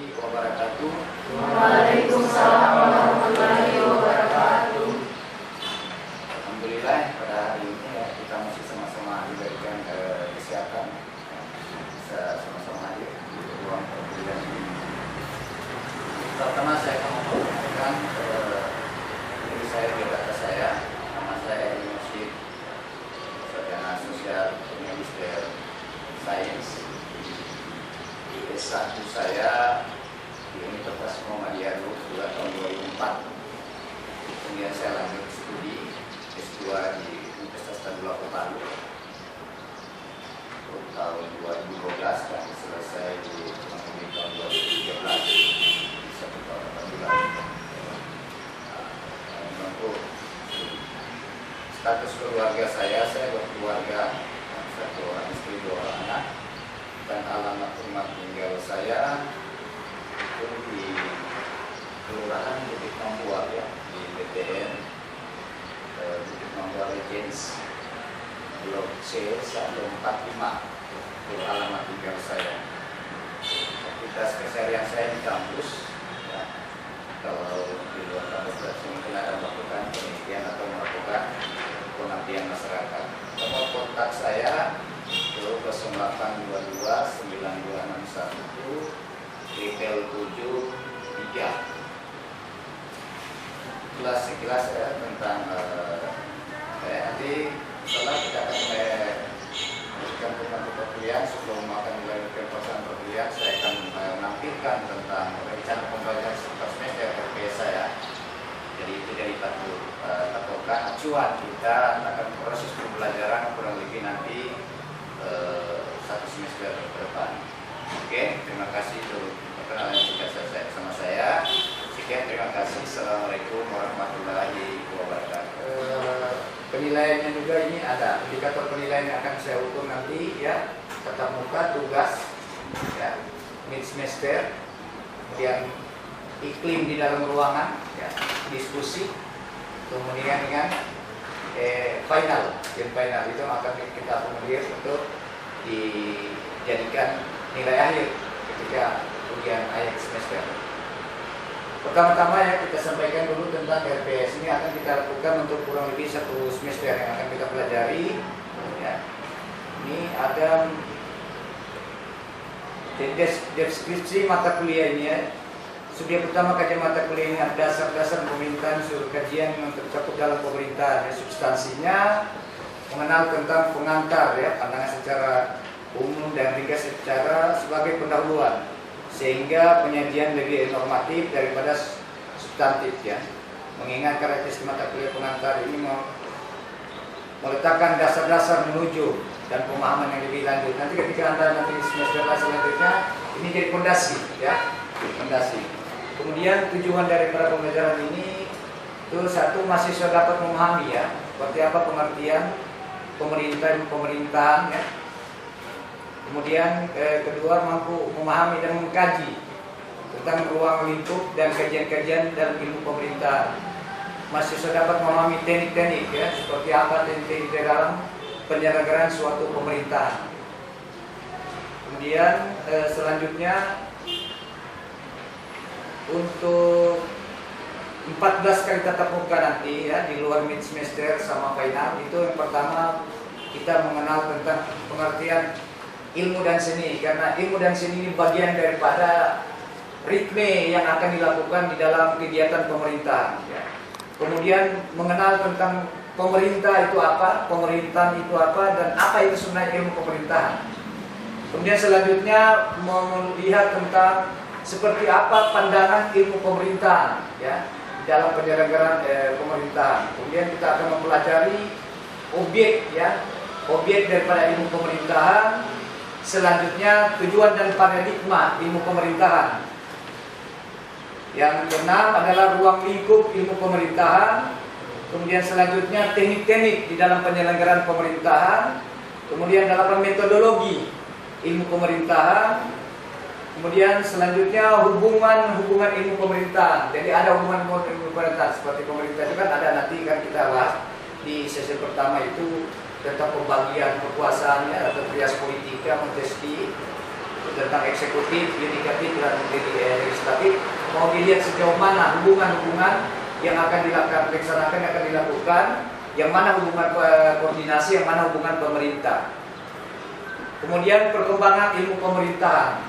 warahmatullahi wabarakatuh. Waalaikumsalam warahmatullahi wabarakatuh. Alhamdulillah pada hari ini ya, kita masih sama-sama diberikan kesehatan, bisa sama-sama hadir di ruang perkuliahan ini. Pertama saya akan memperkenalkan diri saya, biodata saya. Nama saya Yusuf, sarjana sosial magister sains. S1 saya di Universitas Muhammadiyah Dulu tahun 2004. Kemudian saya lanjut studi S2 di Universitas Tadulako Palu tahun 2012 dan selesai di tahun 2013 di satu tahun 8 bulan. Untuk status keluarga saya berkeluarga, satu orang istri, dua orang anak. Dan alamat rumah tinggal saya itu di Kelurahan Bukit Mambuar ya, di BTN Bukit Mambuar Legends Blok C 145 itu alamat tinggal saya. Aktivitas keseharian saya di kampus ya. Kalau di luar kampus berarti mungkin ada melakukan penelitian atau melakukan pengabdian masyarakat. Nomor kontak saya 0822 9261 773. Sekilas ya tentang nanti setelah kita akan memberikan program perkuliahan. Sebelum akan melanjutkan proses perkuliahan, saya akan menampilkan tentang rencana pembelajaran semester RPS saya. Jadi itu dari patokan acuan kita akan proses pembelajaran kurang lebih nanti satu semester ke depan. Oke, terima kasih untuk perkenalan singkat sama saya. Sekian, terima kasih. Assalamualaikum warahmatullahi wabarakatuh. Penilaiannya juga ini ada indikator penilaian yang akan saya ukur nanti ya, tatap muka, tugas, ya, mid semester, kemudian iklim di dalam ruangan, ya, diskusi, kemudian dengan final itu akan kita akomodir untuk dijadikan nilai akhir ketika ujian akhir semester. Pertama-tama ya kita sampaikan dulu tentang RPS. Ini akan kita lakukan untuk kurang lebih satu semester yang akan kita pelajari. Ya. Ini ada deskripsi mata kuliah ini ya. Subjek pertama kajian mata kuliah ini ada dasar-dasar pemerintahan, seluruh kajian yang tercakup dalam pemerintahan. Ya, substansinya mengenal tentang pengantar ya, pandangan secara umum dan ringkas secara sebagai pendahuluan, sehingga penyajian lebih normatif daripada substantif ya. Mengingat karakteristik mata kuliah pengantar ini meletakkan dasar-dasar menuju dan pemahaman yang lebih lanjut. Nanti ketika Anda nanti semester selanjutnya ini jadi fondasi ya, fondasi. Kemudian tujuan dari para pembelajaran ini itu satu, mahasiswa dapat memahami ya seperti apa pengertian pemerintahan ya. Kemudian kedua, mampu memahami dan mengkaji tentang ruang lingkup dan kajian-kajian dalam ilmu pemerintahan. Mahasiswa dapat memahami teknik-teknik ya, seperti apa teknik-teknik dalam penyelenggaraan suatu pemerintahan. Kemudian selanjutnya untuk 14 kali tatap muka nanti ya, di luar mid semester sama final, itu yang pertama kita mengenal tentang pengertian ilmu dan seni, karena ilmu dan seni ini bagian daripada ritme yang akan dilakukan di dalam kegiatan pemerintahan ya. Kemudian mengenal tentang pemerintah itu apa, pemerintahan itu apa, dan apa itu sebenarnya ilmu pemerintahan. Kemudian selanjutnya melihat tentang seperti apa pandangan ilmu pemerintahan ya dalam penyelenggaraan pemerintahan. Kemudian kita akan mempelajari objek ya, objek daripada ilmu pemerintahan. Selanjutnya tujuan dan paradigma ilmu pemerintahan. Yang keenam adalah ruang lingkup ilmu pemerintahan. Kemudian selanjutnya teknik-teknik di dalam penyelenggaraan pemerintahan. Kemudian dalam metodologi ilmu pemerintahan. Kemudian selanjutnya hubungan ilmu pemerintahan. Jadi ada hubungan ilmu pemerintahan seperti pemerintah itu kan ada, nanti kan kita bahas di sesi pertama itu tentang pembagian kekuasaannya atau trias politika Montesquieu. tentang eksekutif, yudikatif, dan legislatif, mau dilihat sejauh mana hubungan-hubungan yang akan dilaksanakan, yang akan dilakukan, yang mana hubungan koordinasi, yang mana hubungan pemerintah. Kemudian perkembangan ilmu pemerintahan.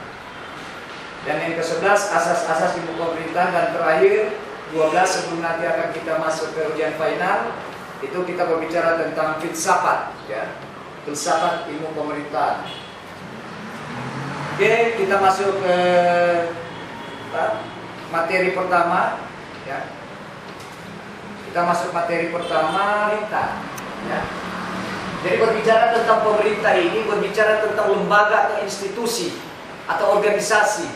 Dan yang ke-11 asas-asas ilmu pemerintahan, dan terakhir 12 sebelum nanti akan kita masuk ke ujian final, itu kita berbicara tentang filsafat, ya, filsafat ilmu pemerintahan. Oke, kita masuk ke materi pertama, ya. Kita masuk materi pertama, lintas, ya. Jadi berbicara tentang pemerintah ini berbicara tentang lembaga atau institusi atau organisasi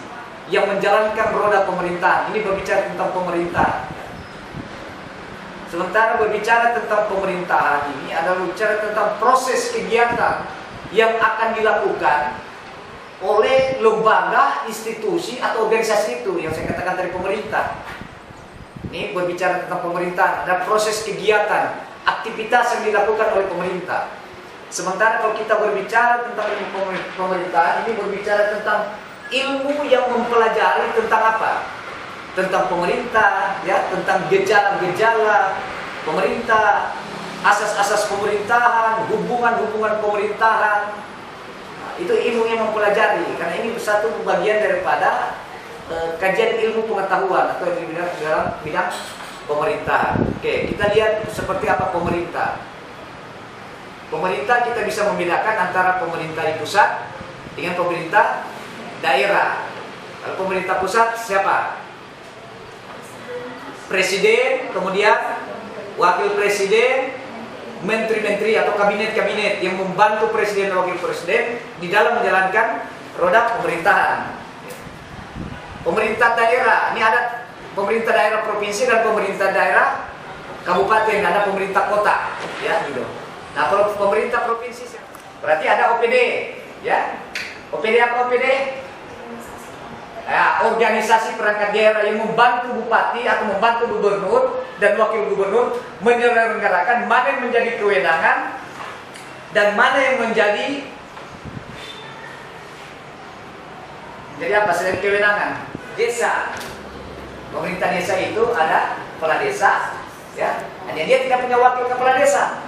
yang menjalankan roda pemerintahan. Ini berbicara tentang pemerintah. Sementara berbicara tentang pemerintahan ini adalah berbicara tentang proses kegiatan yang akan dilakukan oleh lembaga, institusi atau organisasi itu yang saya katakan dari pemerintah. Ini berbicara tentang pemerintahan, ada proses kegiatan, aktivitas yang dilakukan oleh pemerintah. Sementara kalau kita berbicara tentang ilmu pemerintahan, ini berbicara tentang ilmu yang mempelajari tentang apa? Tentang pemerintah, ya, tentang gejala-gejala pemerintah, asas-asas pemerintahan, hubungan-hubungan pemerintahan. Nah, itu ilmu yang mempelajari, karena ini satu bagian daripada kajian ilmu pengetahuan atau di dalam bidang pemerintahan. Oke, kita lihat seperti apa pemerintah. Pemerintah kita bisa membedakan antara pemerintah di pusat dengan pemerintah daerah. Kalau pemerintah pusat siapa? Presiden, kemudian wakil presiden, menteri-menteri atau kabinet-kabinet yang membantu presiden dan wakil presiden di dalam menjalankan roda pemerintahan. Pemerintah daerah, ini ada pemerintah daerah provinsi dan pemerintah daerah kabupaten, ada pemerintah kota, ya gitu. Nah, kalau pemerintah provinsi berarti ada OPD, ya. OPD apa OPD? Ya, organisasi perangkat daerah yang membantu bupati atau membantu gubernur dan wakil gubernur menyelenggarakan mana yang menjadi kewenangan dan mana yang menjadi apa selain kewenangan. Desa, pemerintah desa itu ada kepala desa, ya. Hanya dia tidak punya wakil kepala desa,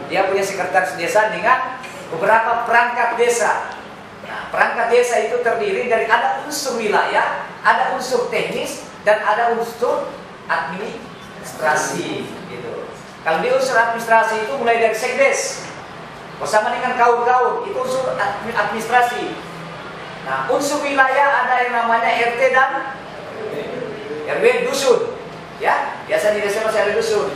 dia punya sekretaris desa dengan beberapa perangkat desa. Nah, perangkat desa itu terdiri dari ada unsur wilayah, ada unsur teknis, dan ada unsur administrasi. Gitu. Kalau di unsur administrasi itu mulai dari sekdes, bersama dengan kaum-kaum, itu unsur administrasi. Nah, unsur wilayah ada yang namanya RT dan RW, dusun, ya. Biasa di desa masih ada dusun.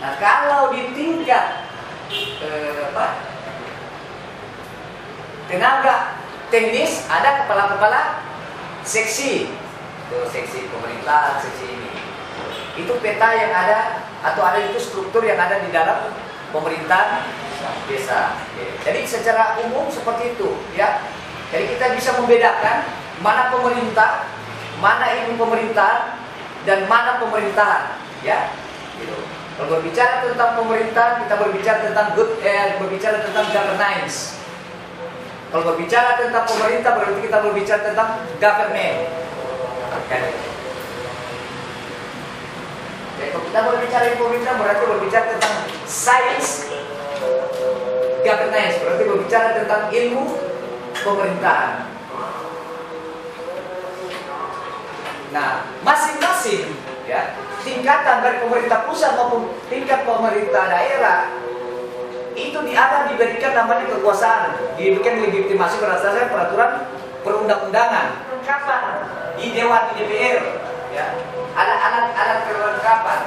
Nah, kalau di tingkat tenaga teknis ada kepala-kepala seksi, itu seksi pemerintahan, seksi ini. Itu peta yang ada atau ada itu struktur yang ada di dalam pemerintahan desa. Jadi secara umum seperti itu, ya. Jadi kita bisa membedakan mana pemerintah, mana ilmu pemerintahan, dan mana pemerintahan, ya. Gitu. Kalau berbicara tentang pemerintahan, kita berbicara tentang berbicara tentang governance. Kalau berbicara tentang pemerintah, berarti kita berbicara tentang government. Jadi kalau kita berbicara pemerintah, berarti berbicara tentang science governance, berarti berbicara tentang ilmu pemerintahan. Nah, masing-masing, ya, tingkatan dari pemerintah pusat maupun tingkat pemerintah daerah itu diberikan namanya kekuasaan, diberikan legitimasi berdasarkan peraturan perundang-undangan. Kapan? Di Dewan, di DPR, ya. Ada alat kelengkapan.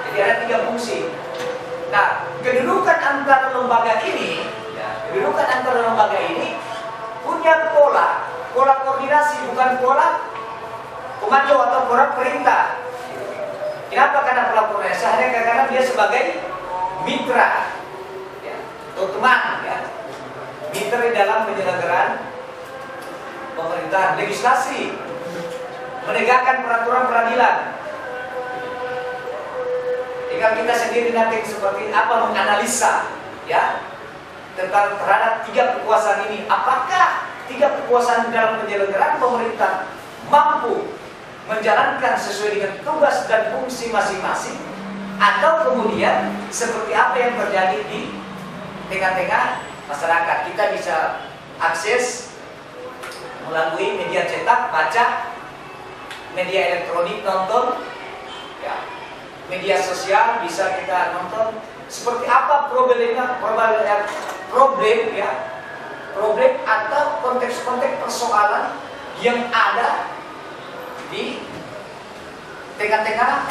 Jadi ada 3 fungsi. Nah, kedudukan antara lembaga ini, ya, kedudukan antara lembaga ini punya pola koordinasi, bukan pola komando atau pola perintah. Kenapa? Karena pola koordinasi karena dia sebagai mitra, ya, atau teman, ya, mitra di dalam penyelenggaraan pemerintahan, legislasi, menegakkan peraturan peradilan. Tinggal kita sendiri nanti seperti apa menganalisa, ya, terhadap tiga kekuasaan ini. Apakah tiga kekuasaan dalam penyelenggaraan pemerintah mampu menjalankan sesuai dengan tugas dan fungsi masing-masing, atau kemudian seperti apa yang terjadi di tengah-tengah masyarakat? Kita bisa akses melalui media cetak, baca, media elektronik, nonton, ya, media sosial bisa kita nonton. Seperti apa problem atau konteks-konteks persoalan yang ada di tengah-tengah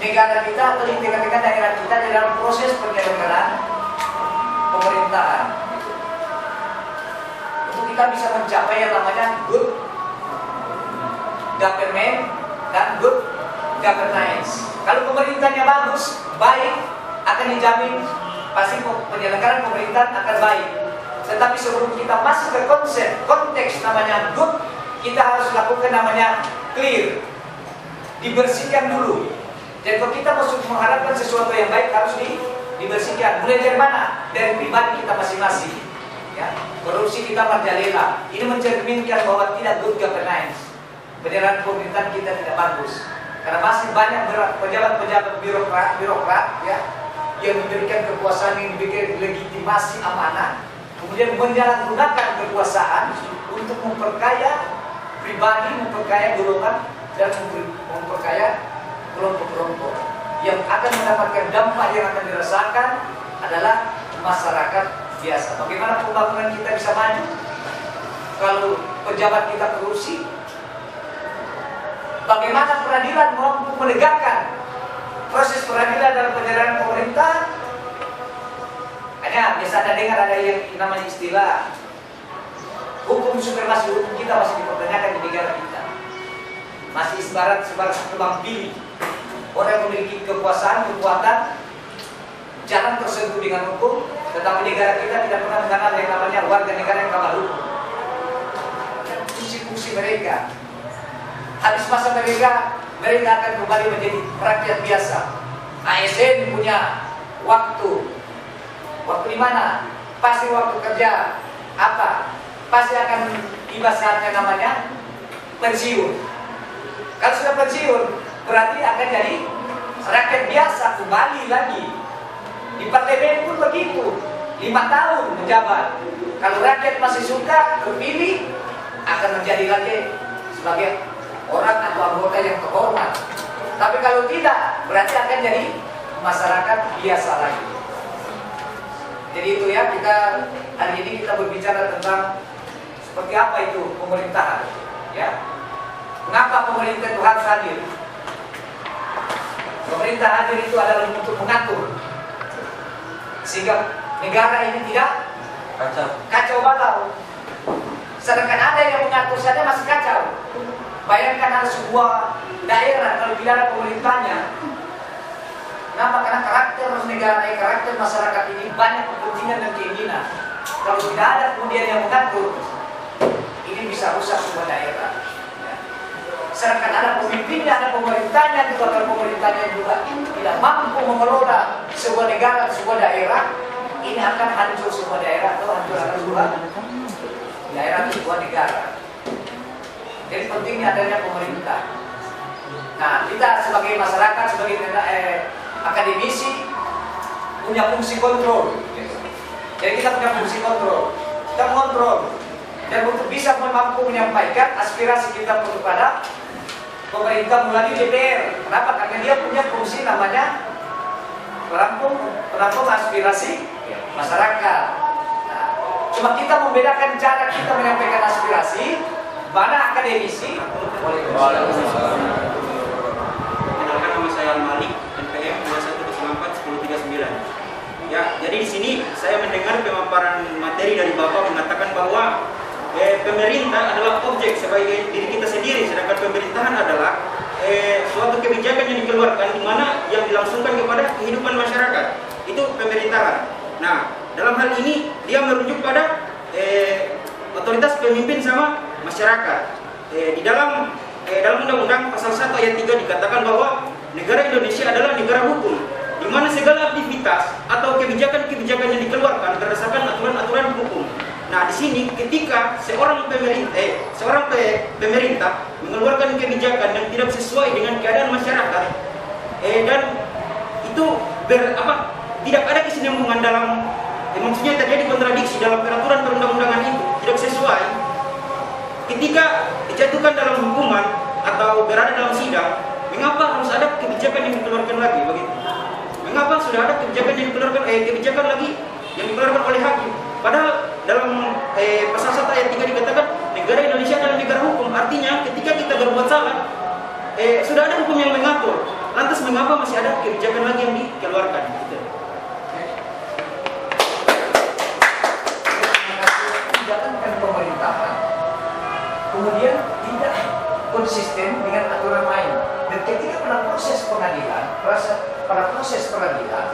negara kita atau di tengah-tengah daerah kita di dalam proses penyelenggaraan pemerintahan. Untuk kita bisa mencapai yang namanya good government dan good governance. Kalau pemerintahnya bagus, baik, akan dijamin pasti penyelenggaraan pemerintahan akan baik. Tetapi sebelum kita masuk ke konteks namanya good, kita harus lakukan namanya clear, dibersihkan dulu. Jadi kalau kita mengharapkan sesuatu yang baik harus dibersihkan. Mulai dari mana? Dari pribadi kita masing-masing. Ya, korupsi kita merajalela. Ini mencerminkan bahwa tidak good governance. Penyelenggaraan pemerintahan kita tidak bagus. Karena masih banyak pejabat-pejabat birokrat ya, yang diberikan kekuasaan, yang diberikan legitimasi amanah, kemudian menyalahgunakan kekuasaan untuk memperkaya pribadi, memperkaya golongan, dan memperkaya kelompok-kelompok. Yang akan mendapatkan dampak yang akan dirasakan adalah masyarakat biasa. Bagaimana pembangunan kita bisa maju kalau pejabat kita korupsi? Bagaimana peradilan mampu menegakkan proses peradilan dalam penyelenggaraan pemerintah? Hanya biasa ada dengar ada yang namanya istilah hukum supremasi, hukum kita masih dipertanyakan di negara kita. Masih sebarat tebang pilih. Orang yang memiliki kekuasaan, kekuatan, jarang tersentuh dengan hukum, tetapi negara kita tidak pernah mengenal yang namanya warga negara yang kawal hukum. Fungsi-fungsi mereka, habis masa mereka akan kembali menjadi rakyat biasa. ASN punya waktu di mana? Pasti waktu kerja apa? Pasti akan tiba saatnya namanya pensiun. Kalau sudah pensiun, berarti akan jadi rakyat biasa kembali lagi. Di parlemen pun begitu, 5 tahun menjabat. Kalau rakyat masih suka terpilih, akan menjadi lagi sebagai orang atau anggota yang terhormat. Tapi kalau tidak, berarti akan jadi masyarakat biasa lagi. Jadi itu ya, kita hari ini kita berbicara tentang seperti apa itu pemerintahan, ya. Mengapa pemerintah itu harus hadir? Pemerintah hadir itu adalah untuk mengatur sehingga negara ini tidak kacau balau. Sedangkan ada yang mengatur saja masih kacau. Bayangkan ada sebuah daerah kalau tidak ada pemerintahnya. Kenapa? Karena karakter negara, karakter masyarakat ini banyak kepentingan dan keinginan. Kalau tidak ada kemudian yang mengatur, ini bisa rusak sebuah daerah. Sedangkan ada pemimpinnya, ada pemerintahnya, juga kalau pemerintahnya juga tidak mampu mengelola sebuah negara, sebuah daerah, ini akan hancur sebuah daerah atau hancur sebuah daerah, sebuah negara. Jadi pentingnya adanya pemerintah. Nah, kita sebagai masyarakat, sebagai akademisi punya fungsi kontrol. Jadi kita punya fungsi kontrol. Kita mengontrol. Dan untuk bisa mampu menyampaikan aspirasi kita kepada pemerintah melalui DPR. Kenapa? Karena dia punya fungsi namanya perampung aspirasi masyarakat. Nah, cuma kita membedakan cara kita menyampaikan aspirasi. Mana akademisi? Kenalkan, nama saya Al-Malik, NPM 2104-1039. Ya, jadi di sini saya mendengar pemaparan materi dari Bapak mengatakan bahwa pemerintah adalah objek sebagai diri kita sendiri, sedangkan pemerintahan adalah suatu kebijakan yang dikeluarkan di mana yang dilangsungkan kepada kehidupan masyarakat. Itu pemerintahan. Nah, dalam hal ini dia merujuk pada otoritas pemimpin sama masyarakat. Di dalam Undang-Undang Pasal 1 Ayat 3 dikatakan bahwa negara Indonesia adalah negara hukum. di mana segala aktivitas atau kebijakan-kebijakan yang dikeluarkan berdasarkan aturan-aturan hukum. Nah, di sini ketika seorang pemerintah mengeluarkan kebijakan yang tidak sesuai dengan keadaan masyarakat, dan itu tidak ada kesinambungan dalam, maksudnya terjadi kontradiksi dalam peraturan perundang-undangan itu, tidak sesuai. Ketika dijatuhkan dalam hukuman atau berada dalam sidang, mengapa harus ada kebijakan yang dikeluarkan lagi begitu? Mengapa sudah ada kebijakan yang kebijakan lagi yang dikeluarkan oleh hakim? Padahal dalam pasal 1 ayat 3 dikatakan negara Indonesia adalah negara hukum. Artinya ketika kita berbuat salah, sudah ada hukum yang mengatur. Lantas mengapa masih ada kebijakan lagi yang dikeluarkan? Gitu. Kebijakan pemerintahan kemudian tidak konsisten dengan aturan main. Dan ketika pada proses pengadilan, pada proses peradilan,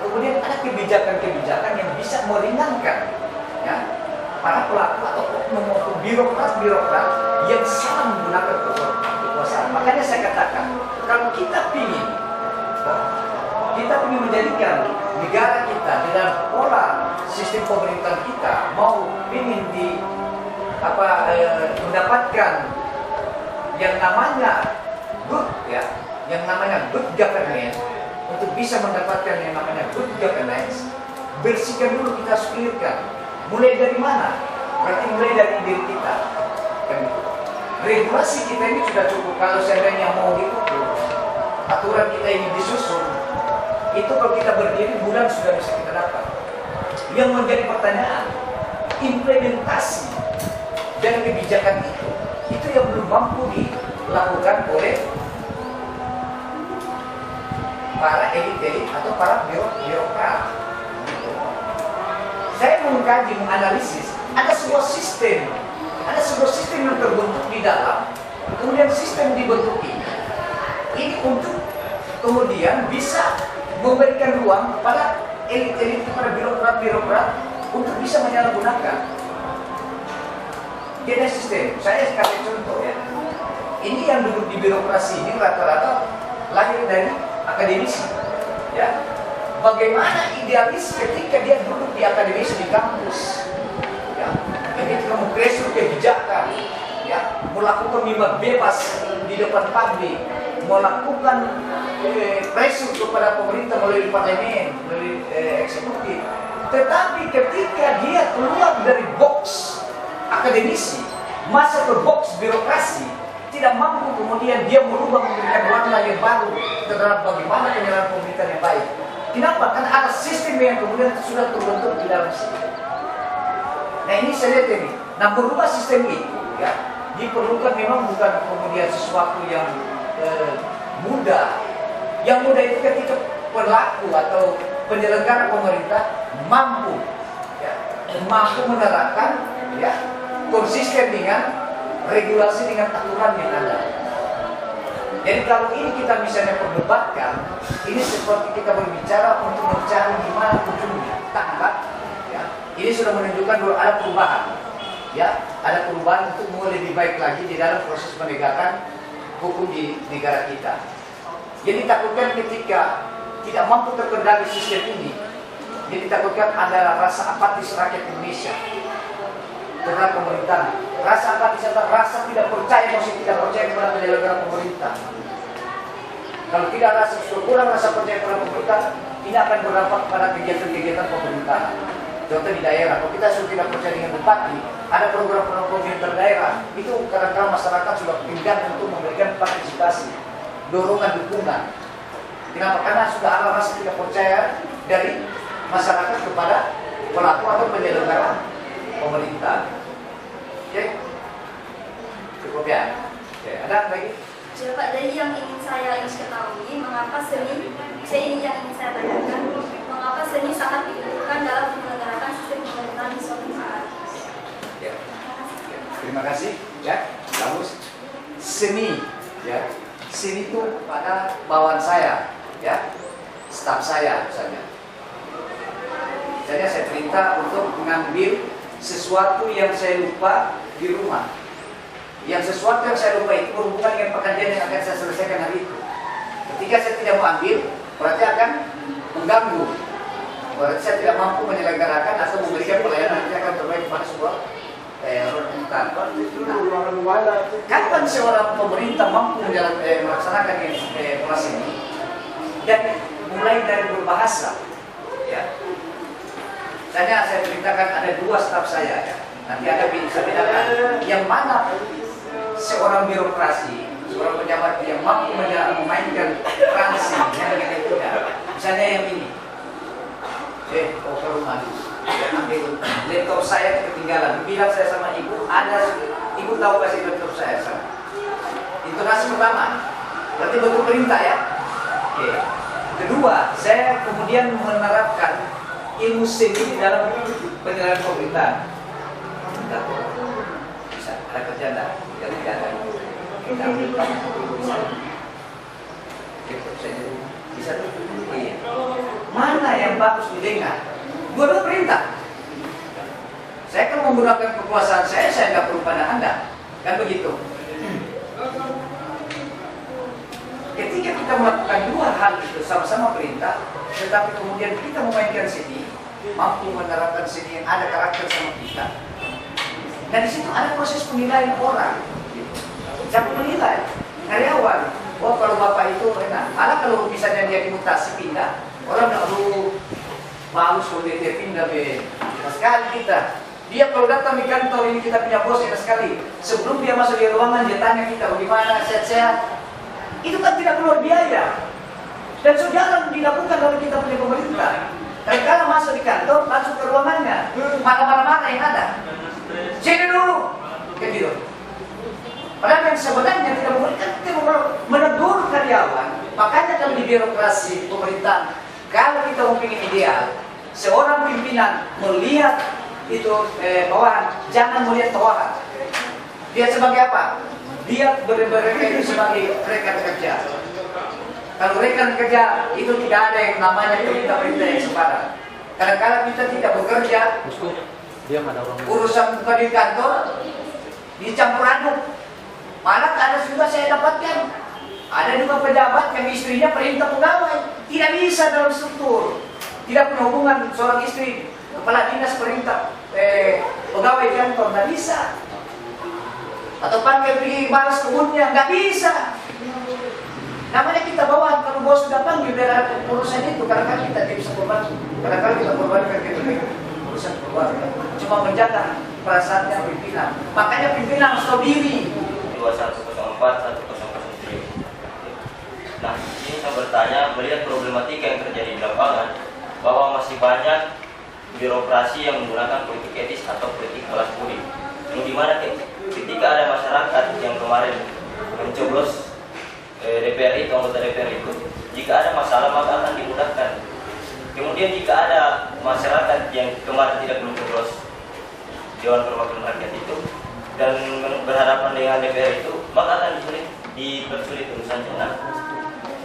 kemudian ada kebijakan-kebijakan yang bisa meringankan, ya, para pelaku atau birokrat yang salah menggunakan kekuasaan. Makanya saya katakan, kalau kita ingin menjadikan negara kita dengan pola sistem pemerintahan kita mau ingin mendapatkan yang namanya good governance. Untuk bisa mendapatkan yang namanya good governance, bersihkan dulu, kita harus clearkan. Mulai dari mana? Berarti mulai dari diri kita. Regulasi kita ini sudah cukup. Kalau seandainya mau diukur, aturan kita ini disusun, itu kalau kita berdiri bulan sudah bisa kita dapat. Yang menjadi pertanyaan, implementasi dan kebijakan itu yang belum mampu dilakukan oleh para elit-elit atau para birokrat. Saya mengkaji, menganalisis, ada sebuah sistem yang terbentuk di dalam, kemudian sistem dibentuk ini untuk kemudian bisa memberikan ruang kepada elit-elit, kepada birokrat untuk bisa menyalahgunakan. Jadi sistem, saya kasih contoh ya. Ini yang duduk di birokrasi ini rata-rata lahir dari akademisi, ya. Bagaimana idealis ketika dia duduk di akademisi di kampus, ya. Ketika mengkreasi kebijakan, ya, melakukan mimbar bebas di depan publik, melakukan pressure kepada pemerintah melalui parlemen, melalui eksekutif. Tetapi ketika dia keluar dari box akademisi, masuk ke box birokrasi, tidak mampu kemudian dia merubah, memberikan warna yang baru terhadap bagaimana penyelenggaraan pemerintahan yang baik. Kenapa? Karena ada sistem yang kemudian sudah terbentuk di dalam situ. Nah, ini saya lihat ini. Nah, merubah sistem itu, ya, diperlukan memang bukan kemudian sesuatu yang mudah. Yang mudah itu ketika pelaku atau penyelenggara pemerintah mampu menerapkan, ya, konsisten dengan regulasi, dengan aturan yang ada. Jadi kalau ini kita misalnya perdebatkan, ini seperti kita berbicara untuk mencari di mana ujungnya. Tak, ya. Ini sudah menunjukkan bahwa ada perubahan, ya, ada perubahan untuk mulai lebih baik lagi di dalam proses penegakan hukum di negara kita. Jadi takutkan ketika tidak mampu terkendali sistem ini, jadi takutkan ada rasa apatis rakyat Indonesia terhadap pemerintahan, rasa apatis atau rasa tidak percaya, masih tidak percaya kepada penyelenggara pemerintah. Kalau tidak kurang rasa percaya kepada pemerintah, ini akan berdampak pada kegiatan-kegiatan pemerintahan. Contoh di daerah, kalau kita sudah tidak percaya dengan bupati, ada program-program pemerintah daerah, itu kadang-kadang masyarakat sudah enggan untuk memberikan partisipasi, dorongan, dukungan. Kenapa? Karena sudah ada rasa tidak percaya dari masyarakat kepada pelaku atau penyelenggara pemerintah. Oke, cukup ya. Oke, ada lagi? Ya Pak, dari yang ingin saya ketahui, mengapa seni, ini yang ingin saya tanyakan, mengapa seni sangat dibutuhkan dalam menyelenggarakan sistem pemerintahan di suatu saat? Ya. Terima kasih. Ya, bagus. Seni, ya, seni itu pada bawaan saya, ya, staf saya misalnya. Misalnya saya perintah untuk mengambil sesuatu yang saya lupa di rumah. Yang sesuatu yang saya lupa itu berhubungan dengan pekerjaan yang akan saya selesaikan hari itu. Ketika saya tidak mau ambil, berarti akan mengganggu. Berarti saya tidak mampu menyelenggarakan atau memberikan pelayanan yang akan terbaik pada sebuah pemerintahan. Kapan seorang pemerintah mampu melaksanakan kelas ini? Dan mulai dari berbahasa, ya. Saya ceritakan ada 2 staf saya, ya. Nanti ada bisa bedakan yang mana seorang birokrasi, seorang pejabat yang mampu memainkan transi dengan itu, ya. Misalnya yang ini, ke rumah dulu, ambil laptop saya ketinggalan. Bilang saya sama ibu, ibu tahu kasih laptop saya sana. Intonasi pertama, berarti bentuk perintah, ya. Oke. Kedua, saya kemudian menerapkan ilmu seni di dalam penyelenggaraan pemerintahan. Bisa ada kerja enggak? Yang tidak ada. Kita ambil bisa. Bisa tuh. Iya. Mana yang bagus didengar? Dua-dua perintah. Saya kan menggunakan kekuasaan saya nggak perlu pada Anda. Kan begitu. Ketika kita melakukan 2 hal itu sama-sama perintah, tetapi kemudian kita memainkan seni, mampu menerapkan seni yang ada karakter sama kita. Dan di situ ada proses penilaian orang. Siapa menilai? Karyawan. Oh, kalau bapak itu enak. Malah kalau misalnya dia dimutasi pindah, orang nggak perlu bagus kalau dia pindah be. Sekali kita. Dia kalau datang di kantor ini kita punya bos enak sekali. Sebelum dia masuk di ruangan dia tanya kita bagaimana, sehat-sehat. Itu kan tidak keluar biaya. Dan sudah dilakukan oleh kita punya pemerintah. Dan kalau masuk di kantor, langsung ke ruangannya. Mana-mana yang ada. Sini dulu. Kayak gitu. Padahal yang sebenarnya tidak menegur karyawan. Makanya kalau di birokrasi pemerintahan, kalau kita mau ingin ideal, seorang pimpinan melihat itu bawahan, jangan melihat bawahan. Dia sebagai apa? Dia mereka itu sebagai rekan kerja. Kalau rekan kerja itu tidak ada yang namanya perintah-perintah yang sepadan. Kadang-kadang kita tidak bekerja, urusan bukan di kantor, dicampur aduk. Malah ada juga saya dapatkan, ada juga pejabat yang istrinya perintah pegawai. Tidak bisa dalam struktur. Tidak punya hubungan seorang istri, kepala dinas perintah pegawai kantor, tidak bisa. Atau panggil pergi balas kebunnya, nggak bisa. Namanya kita bawahan, kalau bos sudah panggil biar ada urusan itu, kadang-kadang kita tidak bisa berbantu. Kadang-kadang kita berbantu urusan keluarga. Cuma menjaga perasaannya pimpinan. Makanya pimpinan harus tahu diri. 2104-1003. Nah, ini saya bertanya, melihat problematika yang terjadi di lapangan, bahwa masih banyak birokrasi yang menggunakan politik etis atau politik balas budi. Yang dimana ketika ada masyarakat yang kemarin mencoblos DPR itu, anggota DPR itu, jika ada masalah maka akan dimudahkan. Kemudian jika ada masyarakat yang kemarin tidak mencoblos Dewan Perwakilan Rakyat itu dan berhadapan dengan DPR itu, maka akan dipersulit urusannya. Nah,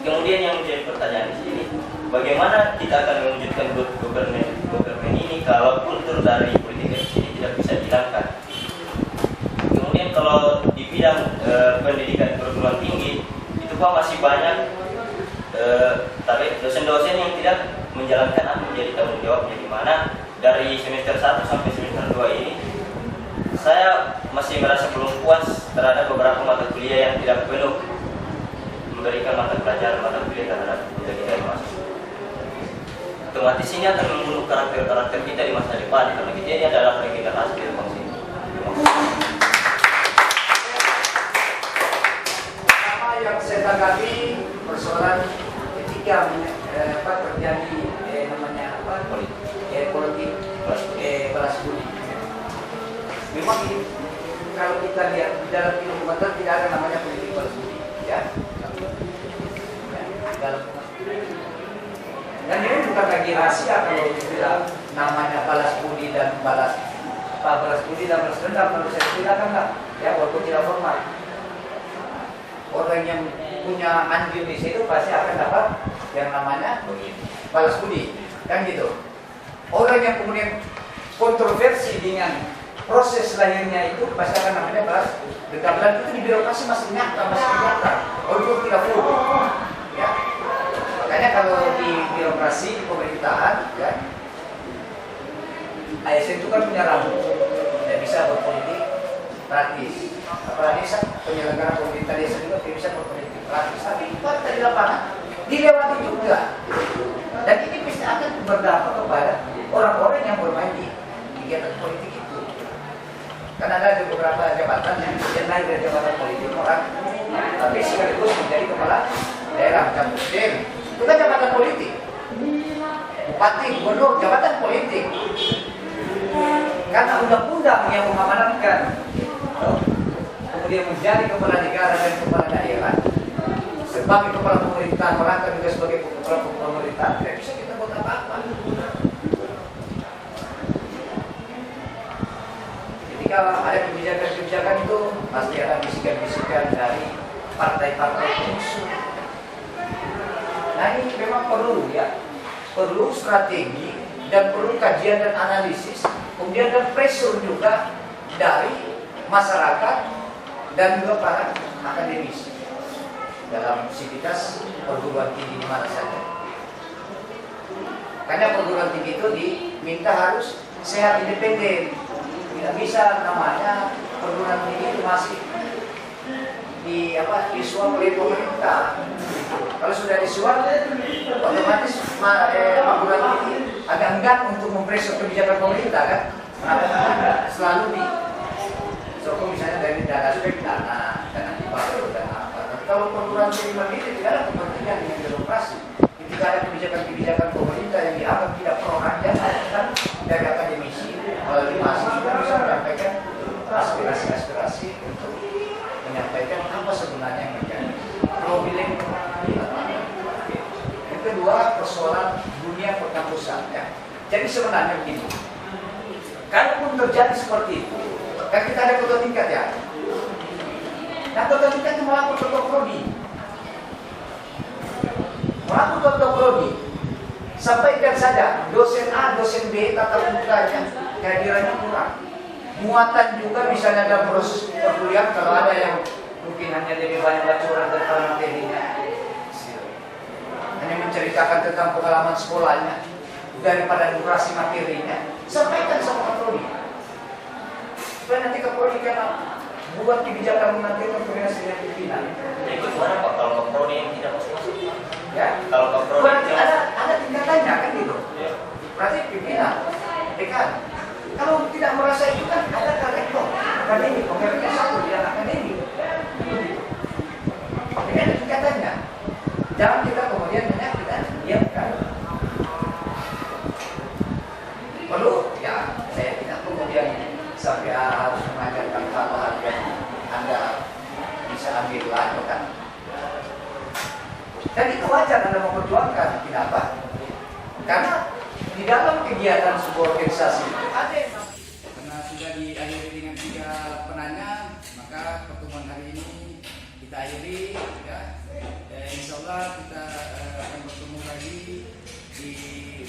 kemudian yang menjadi pertanyaan di sini, bagaimana kita akan mewujudkan government ini kalau kultur dari politik ini tidak bisa dihilangkan? Kemudian kalau di bidang pendidikan perguruan tinggi, itu Pak masih banyak dosen-dosen yang tidak menjalankan apa menjadi tanggung jawabnya, di mana dari semester 1 sampai semester 2 ini saya masih merasa belum puas terhadap beberapa mata kuliah yang tidak penuh memberikan mata pelajaran mata kuliah terhadap kita yang masuk. Otomatis ini akan membunuh karakter kita di masa depan, karena kita ini adalah regenerasi di bangsa ini. Pertama yang saya tanggapi persoalan ketika terjadi politik balas budi. Memang ini, kalau kita lihat di dalam ilmu hukum tidak ada namanya politik balas budi, ya. Dan ini bukan lagi rahasia kalau istilah namanya balas budi dan balas dendam, kalau saya silakan lah, ya, walaupun tidak formal. Orang yang punya anjing di situ pasti akan dapat yang namanya balas budi, kan gitu. Orang yang kemudian kontroversi dengan proses lahirnya itu pasti akan namanya balas dendam. Dan itu di birokrasi masih nyata, masih kelihatan. Oh, itu tidak full, ya. Makanya kalau di birokrasi, di pemerintahan, ya, ASN itu kan punya rambut, tidak bisa berpolitik praktis. Apalagi penyelenggara pemerintah desa juga tidak bisa berpolitik praktis. Tapi fakta di lapangan dilewati juga. Dan ini bisa akan berdampak kepada orang-orang yang bermain di kegiatan politik itu. Karena ada beberapa jabatan yang naik dari jabatan politik orang, tapi sekaligus menjadi kepala daerah macam presiden. Itu kan jabatan politik. Bupati, gubernur, jabatan politik. Karena undang-undang yang mengamanatkan kemudian menjadi kepala negara dan kepala daerah sebagai kepala pemerintahan, merangkap juga sebagai kepala pemerintahan, tidak bisa kita buat apa-apa. Ketika ada kebijakan-kebijakan itu pasti ada bisikan-bisikan dari partai-partai pengusung. Nah ini memang perlu ya, perlu strategi dan perlu kajian dan analisis, kemudian dan pressure juga dari masyarakat dan juga para akademisi dalam sivitas perguruan tinggi di mana saja. Karena perguruan tinggi itu diminta harus sehat independen, tidak bisa namanya perguruan tinggi itu masih disuap oleh pemerintah. Kalau sudah disuap, otomatis perguruan tinggi agak enggan untuk mempresur kebijakan pemerintah kan. Selalu di sokong misalnya dari dana spek dana dipakai dana apa. Tapi kalau perguruan tinggi mandiri tidak ada kepentingan dengan birokrasi. Ketika ada kebijakan-kebijakan pemerintah yang dianggap tidak pro rakyat, kan dari akademisi melalui mahasiswa bisa menyampaikan aspirasi-aspirasi untuk menyampaikan apa sebenarnya yang terjadi. Problem di lapangan. Yang kedua, persoalan dunia perkampusan. Ya. Jadi sebenarnya begini, kalaupun terjadi seperti itu, kan kita ada ketua tingkat ya. Nah ketua tingkat itu melapor ketua prodi, melapor ketua prodi. Sampaikan saja dosen A, dosen B, tatap mukanya kehadirannya kurang. Muatan juga misalnya dalam proses perkuliahan kalau ada yang mungkin hanya lebih banyak bocoran tentang materinya, hanya menceritakan tentang pengalaman sekolahnya daripada durasi materinya, sampaikan sama Kapolri supaya nanti Kapolri kan buat kebijakan nanti koordinasi dengan pimpinan. Itu gimana Pak kalau Kapolri yang tidak masuk? Ya, Kalau Kapolri berarti ada tingkatannya kan gitu. Ya. Berarti pimpinan, dekan. Kalau tidak merasa itu kan ada rektor akademik, penggeraknya satu bidang akademik. Ini ada tingkatannya. Jangan kita kemudian kita diamkan. Perlu ya, saya tidak kemudian sampai harus mengajarkan hal-hal yang Anda bisa ambil lagi kan. Dan itu wajar Anda memperjuangkan. Kenapa? Karena di dalam kegiatan sebuah organisasi itu ada karena sudah diakhiri dengan 3 penanya, maka pertemuan hari ini kita akhiri ya. Insya Allah kita akan bertemu lagi di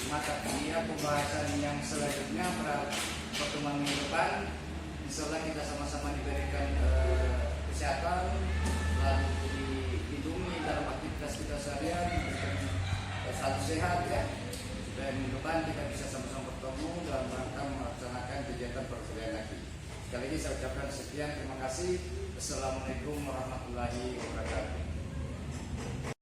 mata kuliah pembahasan yang selanjutnya pada pertemuan minggu depan. Insya Allah kita sama-sama diberikan kesehatan, lalu dilindungi dalam aktivitas kita seharian, selalu sehat ya. Dan minggu depan kita bisa sama-sama bertemu dalam rangka melaksanakan kegiatan perkuliahan lagi. Sekali lagi saya ucapkan sekian, terima kasih. Assalamualaikum warahmatullahi wabarakatuh.